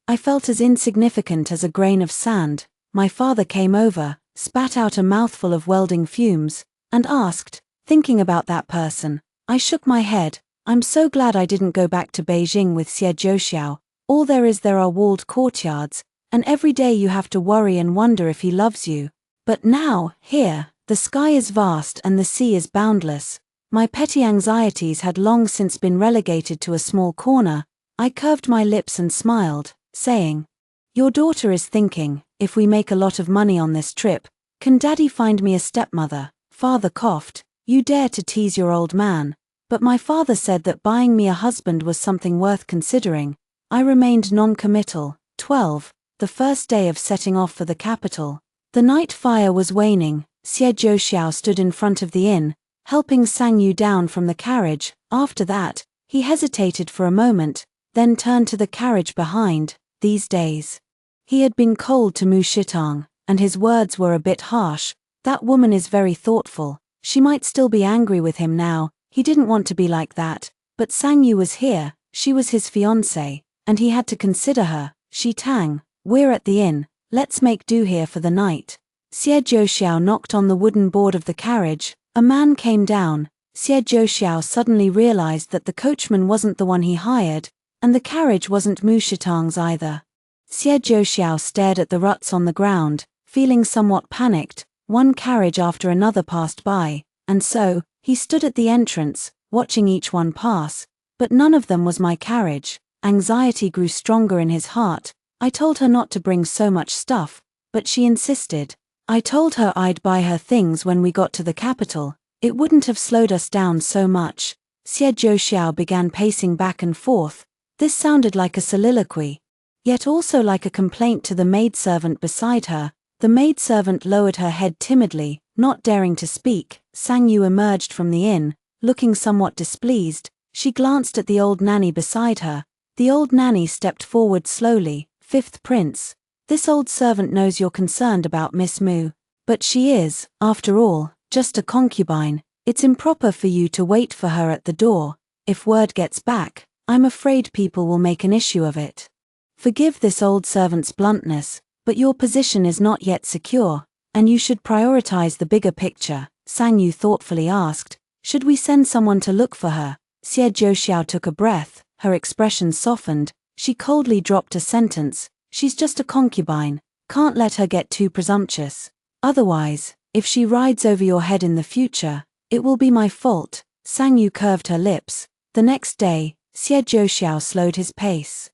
I felt as insignificant as a grain of sand. My father came over, spat out a mouthful of welding fumes, and asked, thinking about that person. I shook my head. I'm so glad I didn't go back to Beijing with Xie Zhouxiao. All there are walled courtyards, and every day you have to worry and wonder if he loves you. But now, here, the sky is vast and the sea is boundless. My petty anxieties had long since been relegated to a small corner. I curved my lips and smiled, saying, your daughter is thinking, if we make a lot of money on this trip, can Daddy find me a stepmother? Father coughed. You dare to tease your old man. But my father said that buying me a husband was something worth considering. I remained non-committal. 12. The first day of setting off for the capital. The night fire was waning. Xie Zhouxiao stood in front of the inn, helping Sang Yu down from the carriage. After that, he hesitated for a moment, then turned to the carriage behind. These days, he had been cold to Mu Shitang, and his words were a bit harsh. That woman is very thoughtful. She might still be angry with him now. He didn't want to be like that. But Sang Yu was here. She was his fiancée, and he had to consider her. Shi Tang, we're at the inn. Let's make do here for the night. Xie Zhouxiao knocked on the wooden board of the carriage. A man came down. Xie Zhouxiao suddenly realized that the coachman wasn't the one he hired, and the carriage wasn't Mu Shitang's either. Xie Zhouxiao stared at the ruts on the ground, feeling somewhat panicked. One carriage after another passed by, and so, he stood at the entrance, watching each one pass, but none of them was my carriage. Anxiety grew stronger in his heart. I told her not to bring so much stuff, but she insisted. I told her I'd buy her things when we got to the capital. It wouldn't have slowed us down so much. Xie Zhouxiao began pacing back and forth. This sounded like a soliloquy, yet also like a complaint to the maidservant beside her. The maidservant lowered her head timidly, not daring to speak. Sang Yu emerged from the inn, looking somewhat displeased. She glanced at the old nanny beside her. The old nanny stepped forward slowly. Fifth Prince, this old servant knows you're concerned about Miss Mu, but she is, after all, just a concubine. It's improper for you to wait for her at the door. If word gets back, I'm afraid people will make an issue of it. Forgive this old servant's bluntness, but your position is not yet secure, and you should prioritize the bigger picture. Sang Yu thoughtfully asked, should we send someone to look for her? Xie Zhouxiao took a breath, her expression softened. She coldly dropped a sentence, she's just a concubine, can't let her get too presumptuous. Otherwise, if she rides over your head in the future, it will be my fault. Sang Yu curved her lips. The next day, Xie Zhouxiao slowed his pace.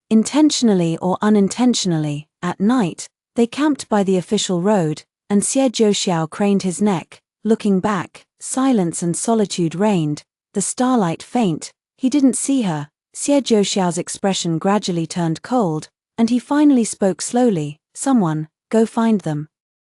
Intentionally or unintentionally, at night, they camped by the official road, and Xie Zhouxiao craned his neck, looking back. Silence and solitude reigned, the starlight faint. He didn't see her. Xie Zhouxiao's expression gradually turned cold, and he finally spoke slowly, someone, go find them.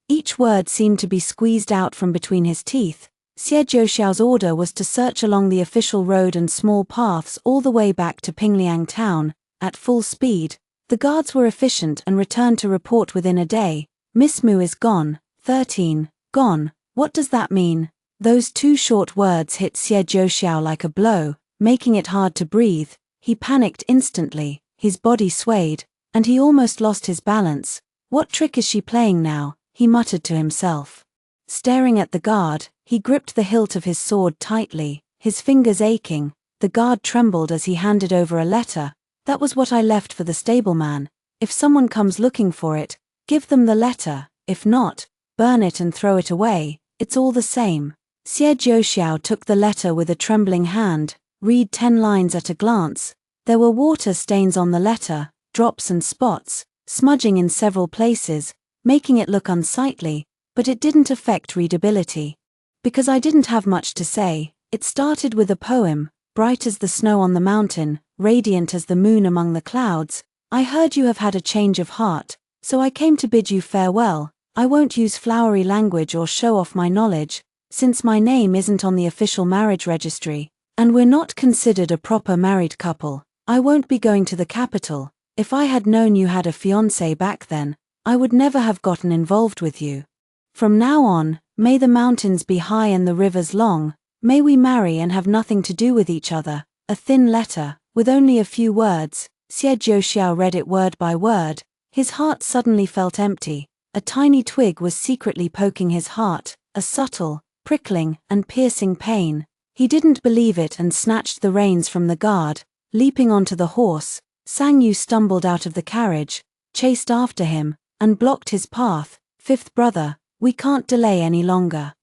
Each word seemed to be squeezed out from between his teeth. Xie Zhouxiao's order was to search along the official road and small paths all the way back to Pingliang town, at full speed. The guards were efficient and returned to report within a day. Miss Mu is gone. 13. Gone. What does that mean? Those two short words hit Xie Zhouxiao like a blow, making it hard to breathe. He panicked instantly, his body swayed, and he almost lost his balance. What trick is she playing now? He muttered to himself. Staring at the guard, he gripped the hilt of his sword tightly, his fingers aching. The guard trembled as he handed over a letter. That was what I left for the stableman. If someone comes looking for it, give them the letter. If not, burn it and throw it away. It's all the same. Xie Zhouxiao took the letter with a trembling hand. Read 10 lines at a glance. There were water stains on the letter, drops and spots, smudging in several places, making it look unsightly, but it didn't affect readability. Because I didn't have much to say, it started with a poem, bright as the snow on the mountain, radiant as the moon among the clouds. I heard you have had a change of heart, so I came to bid you farewell. I won't use flowery language or show off my knowledge, since my name isn't on the official marriage registry, and we're not considered a proper married couple. I won't be going to the capital. If I had known you had a fiancé back then, I would never have gotten involved with you. From now on, may the mountains be high and the rivers long, may we marry and have nothing to do with each other. A thin letter, with only a few words. Xie Zhouxiao read it word by word. His heart suddenly felt empty. A tiny twig was secretly poking his heart, a subtle, prickling, and piercing pain. He didn't believe it and snatched the reins from the guard. Leaping onto the horse, Sang Yu stumbled out of the carriage, chased after him, and blocked his path. Fifth brother, we can't delay any longer.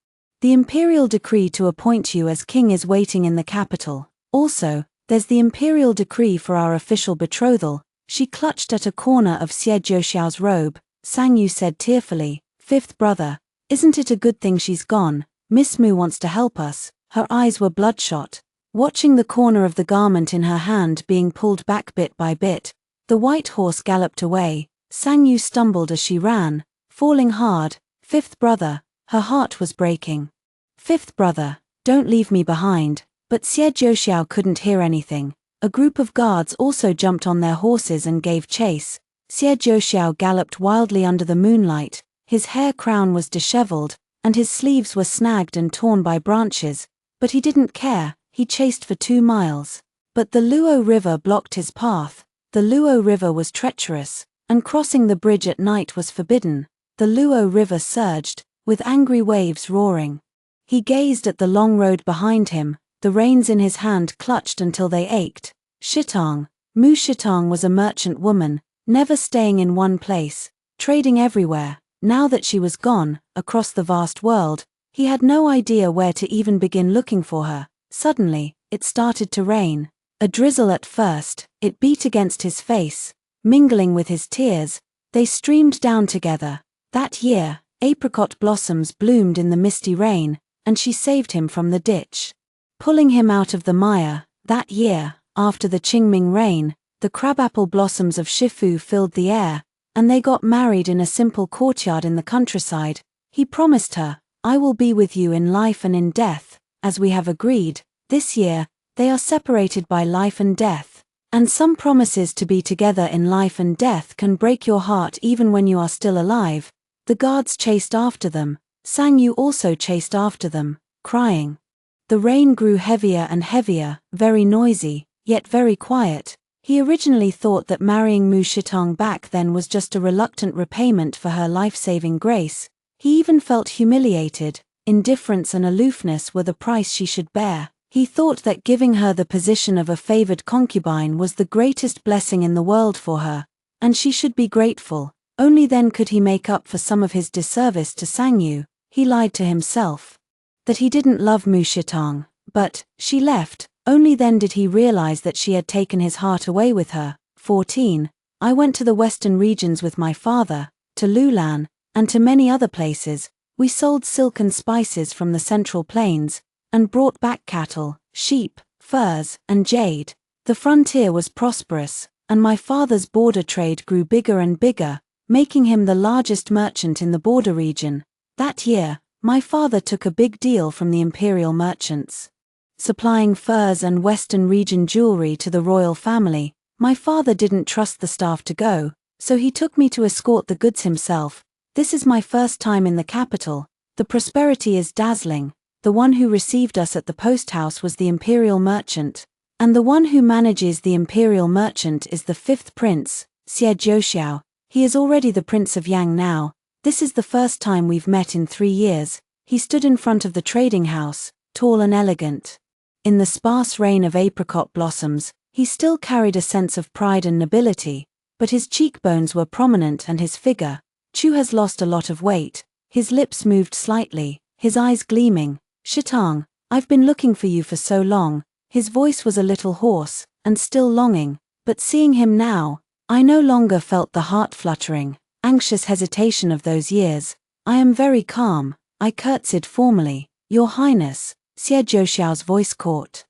The imperial decree to appoint you as king is waiting in the capital. Also, there's the imperial decree for our official betrothal. She clutched at a corner of Xie Zhouxiao's robe. Sang Yu said tearfully, Fifth brother, isn't it a good thing she's gone? Miss Mu wants to help us. Her eyes were bloodshot. Watching the corner of the garment in her hand being pulled back bit by bit, the white horse galloped away. Sang Yu stumbled as she ran, falling hard. Fifth brother, her heart was breaking. Fifth brother, don't leave me behind. But Xie Zhouxiao couldn't hear anything. A group of guards also jumped on their horses and gave chase. Xie Zhouxiao galloped wildly under the moonlight. His hair crown was disheveled, and his sleeves were snagged and torn by branches. But he didn't care. He chased for 2 miles. But the Luo River blocked his path. The Luo River was treacherous, and crossing the bridge at night was forbidden. The Luo River surged, with angry waves roaring. He gazed at the long road behind him, the reins in his hand clutched until they ached. Shitong. Mu Shitong was a merchant woman, never staying in one place, trading everywhere. Now that she was gone, across the vast world, he had no idea where to even begin looking for her. Suddenly, it started to rain. A drizzle at first, it beat against his face, mingling with his tears. They streamed down together. That year, apricot blossoms bloomed in the misty rain, and she saved him from the ditch. Pulling him out of the mire, that year, after the Qingming rain, the crabapple blossoms of Shifu filled the air, and they got married in a simple courtyard in the countryside. He promised her, "I will be with you in life and in death, as we have agreed." This year, they are separated by life and death. And some promises to be together in life and death can break your heart even when you are still alive. The guards chased after them. Sang Yu also chased after them, crying. The rain grew heavier and heavier, very noisy, yet very quiet. He originally thought that marrying Mu Shitong back then was just a reluctant repayment for her life-saving grace. He even felt humiliated. Indifference and aloofness were the price she should bear. He thought that giving her the position of a favored concubine was the greatest blessing in the world for her, and she should be grateful. Only then could he make up for some of his disservice to Sang Yu. He lied to himself that he didn't love Mu Shitong, but she left. Only then did he realize that she had taken his heart away with her. 14. I went to the western regions with my father, to Lulan, and to many other places. We sold silk and spices from the central plains, and brought back cattle, sheep, furs, and jade. The frontier was prosperous, and my father's border trade grew bigger and bigger, making him the largest merchant in the border region. That year, my father took a big deal from the imperial merchants, supplying furs and western region jewelry to the royal family. My father didn't trust the staff to go, so he took me to escort the goods himself. This is my first time in the capital. The prosperity is dazzling. The one who received us at the post house was the imperial merchant, and the one who manages the imperial merchant is the fifth prince, Xie Jiuxiao. He is already the Prince of Yang now. This is the first time we've met in 3 years. He stood in front of the trading house, tall and elegant. In the sparse rain of apricot blossoms, he still carried a sense of pride and nobility, but his cheekbones were prominent and his figure. Chu has lost a lot of weight. His lips moved slightly, his eyes gleaming. "Shitong, I've been looking for you for so long." His voice was a little hoarse, and still longing, but seeing him now, I no longer felt the heart-fluttering, anxious hesitation of those years. "I am very calm," I curtsied formally. "Your Highness." Xie Jiuxiao's voice caught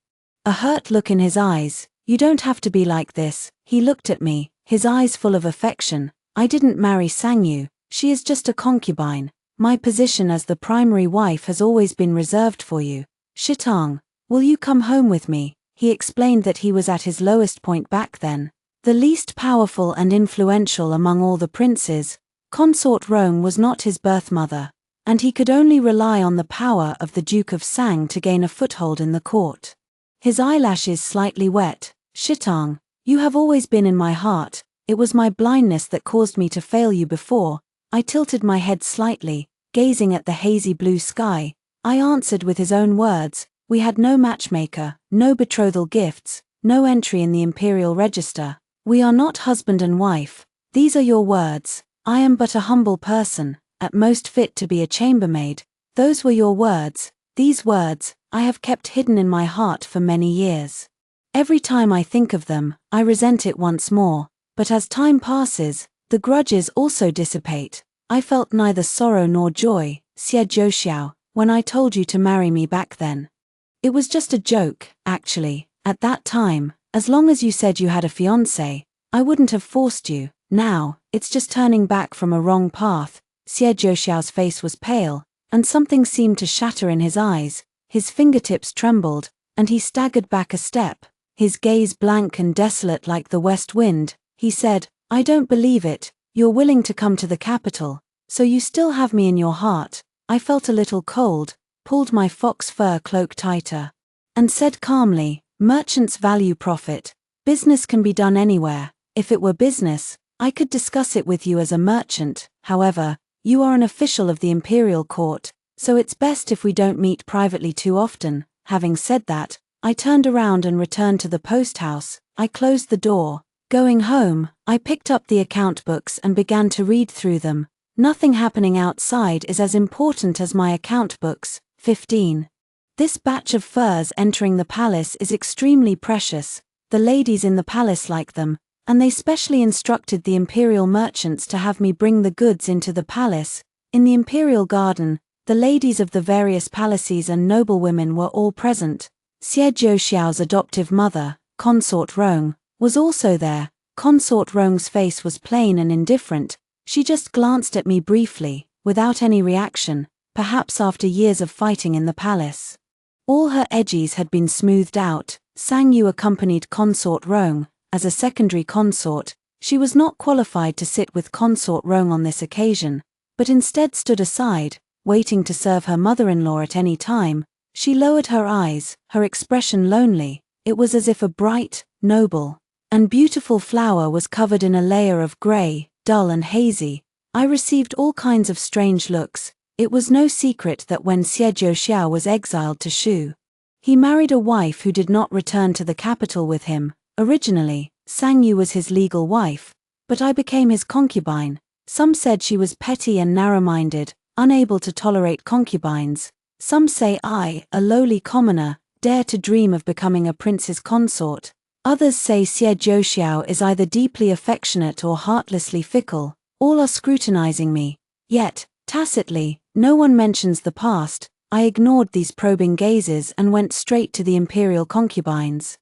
a hurt look in his eyes. "You don't have to be like this." He looked at me, his eyes full of affection. "I didn't marry Sang Yu. She is just a concubine. My position as the primary wife has always been reserved for you. Shitong, will you come home with me?" He explained that he was at his lowest point back then. The least powerful and influential among all the princes, Consort Rome was not his birth mother, and he could only rely on the power of the Duke of Sang to gain a foothold in the court. His eyelashes slightly wet. "Shitong, you have always been in my heart. It was my blindness that caused me to fail you before." I tilted my head slightly, gazing at the hazy blue sky. I answered with his own words, "We had no matchmaker, no betrothal gifts, no entry in the imperial register. We are not husband and wife." "These are your words. I am but a humble person, at most fit to be a chambermaid." "Those were your words. These words, I have kept hidden in my heart for many years. Every time I think of them, I resent it once more. But as time passes, the grudges also dissipate. I felt neither sorrow nor joy, Xie Jiuxiao, when I told you to marry me back then. It was just a joke, actually. At that time, as long as you said you had a fiancé, I wouldn't have forced you. Now, it's just turning back from a wrong path." Xie Jiuxiao's face was pale, and something seemed to shatter in his eyes. His fingertips trembled, and he staggered back a step, his gaze blank and desolate like the west wind. He said, "I don't believe it. You're willing to come to the capital, so you still have me in your heart." I felt a little cold, pulled my fox fur cloak tighter, and said calmly, "Merchants value profit. Business can be done anywhere. If it were business, I could discuss it with you as a merchant. However, you are an official of the imperial court, so it's best if we don't meet privately too often." Having said that, I turned around and returned to the post house. I closed the door. Going home, I picked up the account books and began to read through them. Nothing happening outside is as important as my account books. 15. This batch of furs entering the palace is extremely precious. The ladies in the palace like them, and they specially instructed the imperial merchants to have me bring the goods into the palace. In the imperial garden, the ladies of the various palaces and noblewomen were all present. Xie Jiuxiao's adoptive mother, Consort Rong, was also there. Consort Rong's face was plain and indifferent. She just glanced at me briefly, without any reaction, perhaps after years of fighting in the palace. All her edges had been smoothed out. Sang Yu accompanied Consort Rong. As a secondary consort, she was not qualified to sit with Consort Rong on this occasion, but instead stood aside, waiting to serve her mother-in-law at any time. She lowered her eyes, her expression lonely. It was as if a bright, noble, and beautiful flower was covered in a layer of grey, dull and hazy. I received all kinds of strange looks. It was no secret that when Xie Jiuxiao was exiled to Shu, he married a wife who did not return to the capital with him. Originally, Sang Yu was his legal wife, but I became his concubine. Some said she was petty and narrow-minded, unable to tolerate concubines. Some say I, a lowly commoner, dare to dream of becoming a prince's consort. Others say Xie Jiuxiao is either deeply affectionate or heartlessly fickle. All are scrutinizing me. Yet, tacitly, no one mentions the past. I ignored these probing gazes and went straight to the imperial concubines.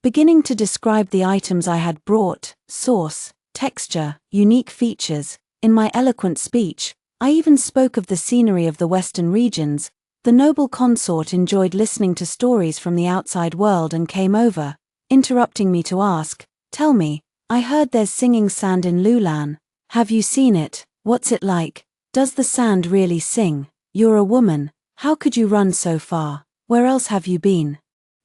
Beginning to describe the items I had brought, source, texture, unique features, in my eloquent speech, I even spoke of the scenery of the western regions. The noble consort enjoyed listening to stories from the outside world and came over, interrupting me to ask, "Tell me, I heard there's singing sand in Lulan. Have you seen it? What's it like? Does the sand really sing? You're a woman. How could you run so far? Where else have you been?"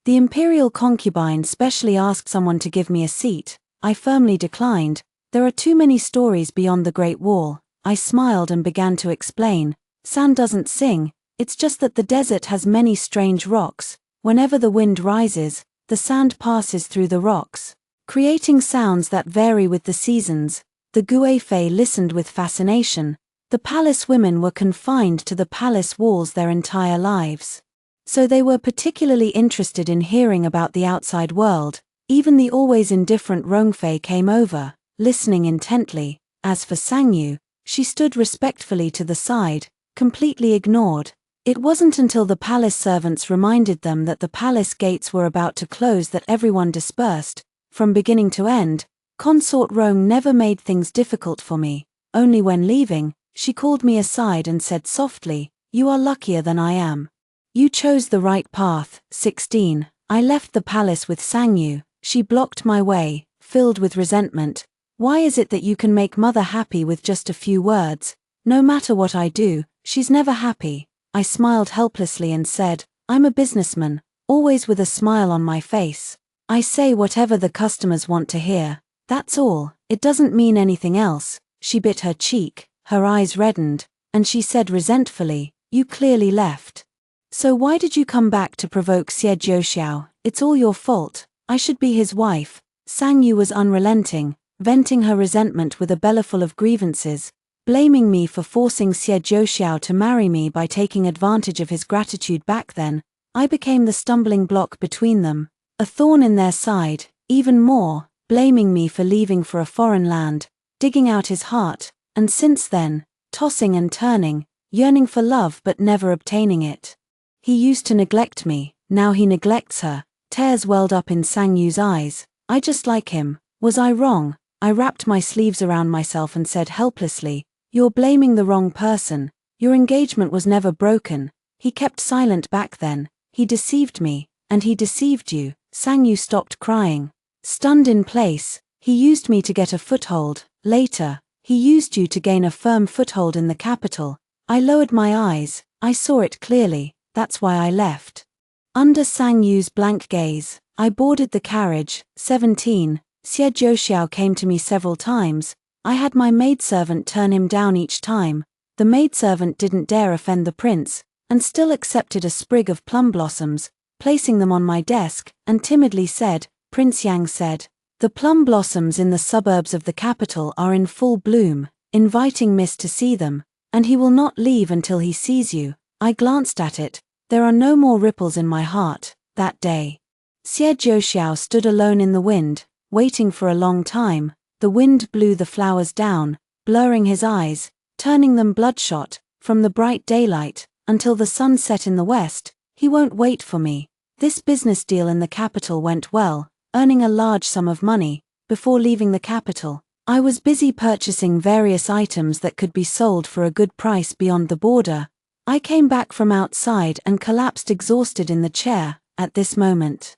The imperial concubine specially asked someone to give me a seat. I firmly declined. There are too many stories beyond the Great Wall. I smiled and began to explain. Sand doesn't sing, it's just that the desert has many strange rocks. Whenever the wind rises, the sand passes through the rocks, creating sounds that vary with the seasons. The Guifei listened with fascination. The palace women were confined to the palace walls their entire lives, so they were particularly interested in hearing about the outside world. Even the always indifferent Rongfei came over, listening intently. As for Sang Yu, she stood respectfully to the side, completely ignored. It wasn't until the palace servants reminded them that the palace gates were about to close that everyone dispersed. From beginning to end, Consort Rong never made things difficult for me. Only when leaving, she called me aside and said softly, "You are luckier than I am. You chose the right path." 16. I left the palace with Sang Yu. She blocked my way, filled with resentment. "Why is it that you can make mother happy with just a few words? No matter what I do, she's never happy." I smiled helplessly and said, "I'm a businessman, always with a smile on my face. I say whatever the customers want to hear. That's all, it doesn't mean anything else." She bit her cheek, her eyes reddened, and she said resentfully, "You clearly left. So why did you come back to provoke Xie Jiuxiao? It's all your fault. I should be his wife." Sang Yu was unrelenting, venting her resentment with a bellyful of grievances, blaming me for forcing Xie Jiuxiao to marry me by taking advantage of his gratitude. Back then, I became the stumbling block between them, a thorn in their side. Even more, blaming me for leaving for a foreign land, digging out his heart, and since then, tossing and turning, yearning for love but never obtaining it. He used to neglect me, now he neglects her. Tears welled up in Sang Yu's eyes. I just like him. Was I wrong? I wrapped my sleeves around myself and said helplessly, "You're blaming the wrong person. Your engagement was never broken. He kept silent back then. He deceived me, and he deceived you." Sang Yu stopped crying, stunned in place. "He used me to get a foothold. Later, he used you to gain a firm foothold in the capital." I lowered my eyes. I saw it clearly. That's why I left. Under Sang Yu's blank gaze, I boarded the carriage. 17. Xie Jiuxiao came to me several times. I had my maidservant turn him down each time. The maidservant didn't dare offend the prince, and still accepted a sprig of plum blossoms, placing them on my desk, and timidly said, "Prince Yang said, the plum blossoms in the suburbs of the capital are in full bloom, inviting Miss to see them, and he will not leave until he sees you." I glanced at it. There are no more ripples in my heart, that day. Xie Zhouxiao stood alone in the wind, waiting for a long time. The wind blew the flowers down, blurring his eyes, turning them bloodshot, from the bright daylight, until the sun set in the west. He won't wait for me. This business deal in the capital went well, earning a large sum of money. Before leaving the capital, I was busy purchasing various items that could be sold for a good price beyond the border. I came back from outside and collapsed exhausted in the chair. At this moment,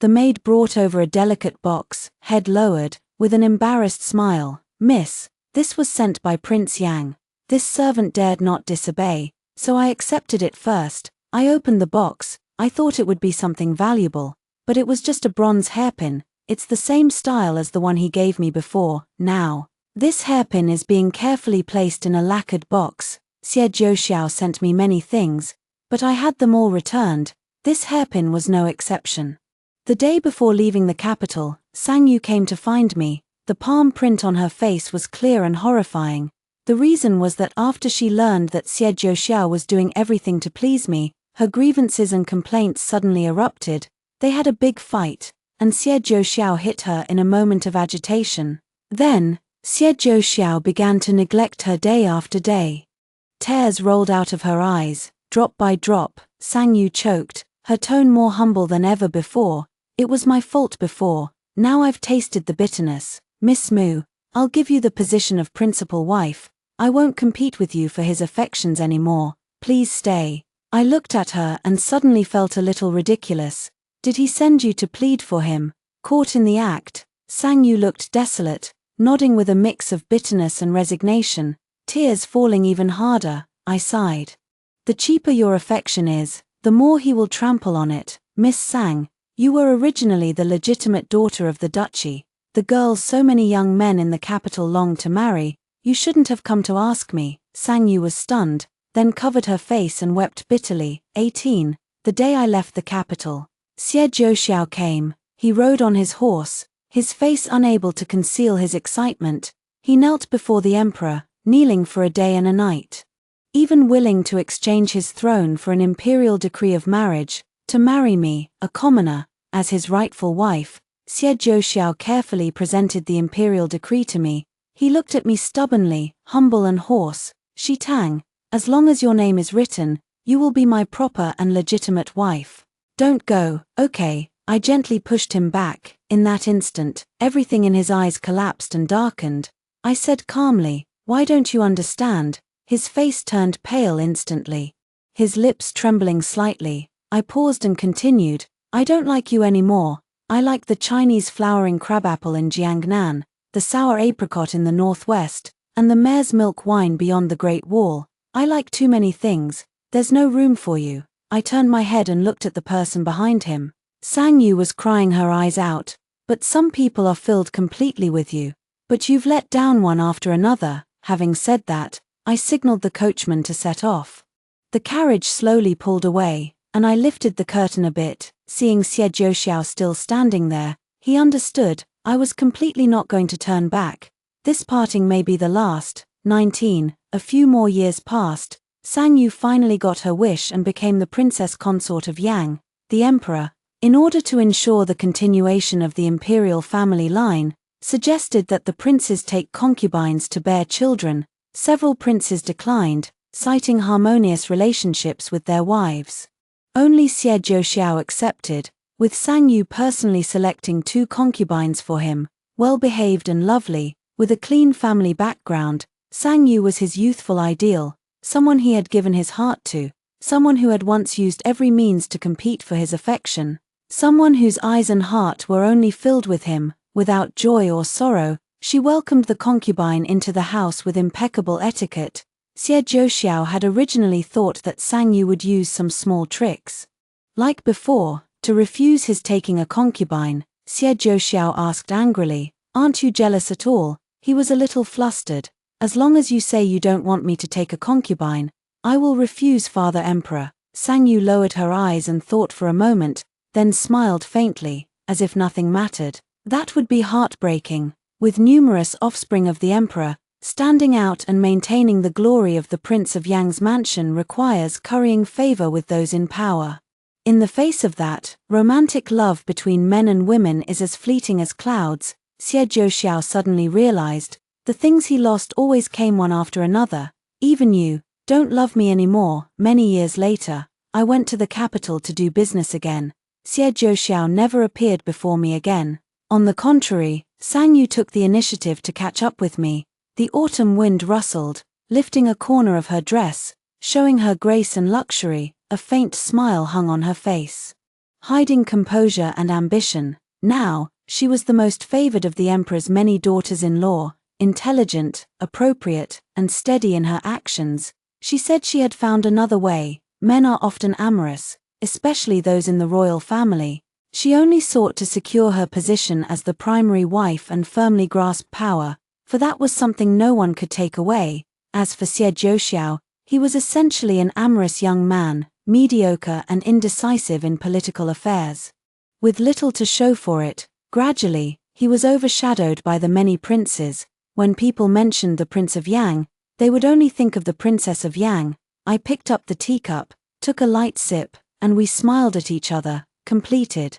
the maid brought over a delicate box, head lowered, with an embarrassed smile. "Miss, this was sent by Prince Yang." This servant dared not disobey, so I accepted it first. I opened the box. I thought it would be something valuable, but it was just a bronze hairpin. It's the same style as the one he gave me before. Now, this hairpin is being carefully placed in a lacquered box. Xie Zhouxiao sent me many things, but I had them all returned. This hairpin was no exception. The day before leaving the capital, Sang Yu came to find me. The palm print on her face was clear and horrifying. The reason was that after she learned that Xie Zhouxiao was doing everything to please me, her grievances and complaints suddenly erupted. They had a big fight, and Xie Zhouxiao hit her in a moment of agitation. Then, Xie Zhouxiao began to neglect her day after day. Tears rolled out of her eyes, drop by drop. Sang Yu choked, her tone more humble than ever before. "It was my fault before, now I've tasted the bitterness. Miss Mu, I'll give you the position of principal wife. I won't compete with you for his affections anymore. Please stay." I looked at her and suddenly felt a little ridiculous. "Did he send you to plead for him?" Caught in the act, Sang Yu looked desolate, nodding with a mix of bitterness and resignation, tears falling even harder. I sighed. "The cheaper your affection is, the more he will trample on it. Miss Sang, you were originally the legitimate daughter of the duchy, the girl so many young men in the capital longed to marry. You shouldn't have come to ask me." Sang Yu was stunned, then covered her face and wept bitterly. 18. The day I left the capital, Xie Zhouxiao came. He rode on his horse, his face unable to conceal his excitement. He knelt before the emperor, kneeling for a day and a night. Even willing to exchange his throne for an imperial decree of marriage, to marry me, a commoner, as his rightful wife. Xie Zhouxiao carefully presented the imperial decree to me. He looked at me stubbornly, humble and hoarse. "Shi Tang, as long as your name is written, you will be my proper and legitimate wife. Don't go." "Okay." I gently pushed him back. In that instant, everything in his eyes collapsed and darkened. I said calmly, "Why don't you understand?" His face turned pale instantly, his lips trembling slightly. I paused and continued, "I don't like you anymore. I like the Chinese flowering crabapple in Jiangnan, the sour apricot in the northwest, and the mare's milk wine beyond the Great Wall. I like too many things. There's no room for you." I turned my head and looked at the person behind him. Sang Yu was crying her eyes out. "But some people are filled completely with you. But you've let down one after another." Having said that, I signaled the coachman to set off. The carriage slowly pulled away, and I lifted the curtain a bit. Seeing Xie Zhouxiao still standing there, he understood. I was completely not going to turn back. This parting may be the last. 19. A few more years passed. Sang Yu finally got her wish and became the princess consort of Yang, the emperor. In order to ensure the continuation of the imperial family line, suggested that the princes take concubines to bear children. Several princes declined, citing harmonious relationships with their wives. Only Xie Zhouxiao accepted, with Sang Yu personally selecting 2 concubines for him, well-behaved and lovely, with a clean family background. Sang Yu was his youthful ideal, someone he had given his heart to, someone who had once used every means to compete for his affection, someone whose eyes and heart were only filled with him, without joy or sorrow. She welcomed the concubine into the house with impeccable etiquette. Xie Zhouxiao had originally thought that Sang Yu would use some small tricks. Like before, to refuse his taking a concubine, Xie Zhouxiao asked angrily, "Aren't you jealous at all?" He was a little flustered. "As long as you say you don't want me to take a concubine, I will refuse, Father Emperor." Sang Yu lowered her eyes and thought for a moment, then smiled faintly, as if nothing mattered. "That would be heartbreaking. With numerous offspring of the emperor, Standing out and maintaining the glory of the Prince of Yang's mansion requires currying favor with those in power. In the face of that, romantic love between men and women is as fleeting as clouds. Xie Zhouxiao suddenly realized, the things he lost always came one after another. Even you don't love me anymore. Many years later, I went to the capital to do business again. Xie Zhouxiao never appeared before me again. On the contrary, Sang Yu took the initiative to catch up with me. The autumn wind rustled, lifting a corner of her dress, showing her grace and luxury. A faint smile hung on her face, hiding composure and ambition. Now, she was the most favored of the emperor's many daughters-in-law, intelligent, appropriate, and steady in her actions. She said she had found another way. Men are often amorous, especially those in the royal family. She only sought to secure her position as the primary wife and firmly grasp power, for that was something no one could take away. As for Xie Zhouxiao, he was essentially an amorous young man, mediocre and indecisive in political affairs. With little to show for it, gradually, he was overshadowed by the many princes. When people mentioned the Prince of Yang, they would only think of the Princess of Yang. I picked up the teacup, took a light sip, and we smiled at each other. Completed.